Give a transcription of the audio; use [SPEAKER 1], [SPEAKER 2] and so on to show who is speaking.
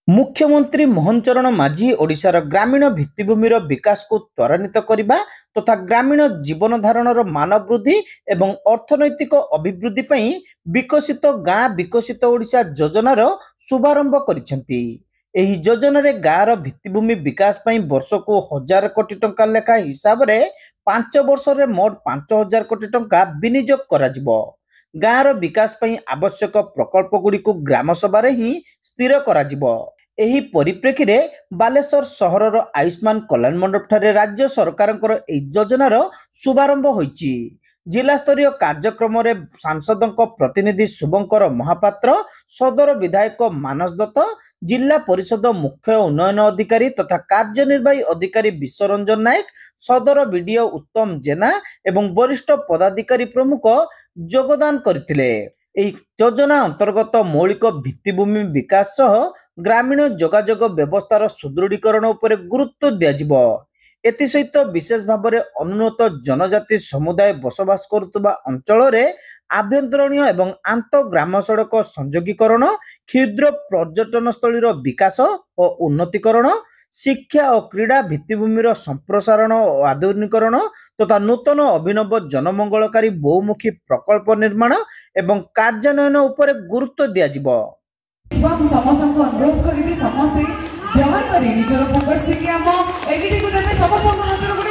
[SPEAKER 1] मुख्यमंत्री मोहन चरण माझी ओडिशार ग्रामीण भित्तिभूमिर विकास को त्वरान्वित करने तथा ग्रामीण जीवन धारणर मान वृद्धि एवं अर्थनैतिक अभिवृद्धि पई विकसित गाँ विकसित ओडिशा योजनार शुभारंभ करिसेंती। एही योजन गाँर भित्तिभूमि विकास पई वर्ष को 1000 कोटी टंका लेखा हिसाब रे 5 वर्ष रे मोट 5000 कोटी टंका विनियोग कराजिबो। गाँर विकास पई आवश्यक प्रकल्प गुड़ी को ग्राम सभा ही स्थिर कराजिबो। एही परिप्रेक्षी रे बालेश्वर सहरर आयुष्मान कल्याण मंडप ठारे राज्य सरकारଙ୍କର ଏହି योजनार शुभारंभ होईची। जिला स्तरीय कार्यक्रम रे सांसदों प्रतिनिधि शुभंकर महापात्र, सदर विधायक मानस दत्त, जिला परिषद मुख्य उन्नयन अधिकारी तथा कार्यनिर्वाही अधिकारी विश्वरंजन नायक, सदर बीडीओ उत्तम जेना एवं वरिष्ठ पदाधिकारी प्रमुख योगदान करथिले। ଏହି ଯୋଜନା अंतर्गत मौलिक भित्तिभूमि विकास सह ग्रामीण जोगाजोग व्यवस्थार सुदृढ़ीकरण उपरे गुरुत्व दियाजिबो। एथि सहित विशेष भाव में अनुन्नत जनजाति समुदाय बसवास करुवा अंचल आभ्यंतरणीय एवं आंत ग्राम सड़क संयोगीकरण, क्षुद्र पर्यटन स्थलीर विकास और उन्नतीकरण, शिक्षा और क्रीड़ा भित्तिभूमिर संप्रसारण और आधुनिकरण तथा नूतन अभिनव जनमंगलकारी बहुमुखी प्रकल्प निर्माण एवं कार्यान्वयन उपरे गुरुत्व दियाजिबो।
[SPEAKER 2] समस्त अनुरोध करी समस्त दयाकरी निजर फोकस टिके हम एलईडी को देबे समस्त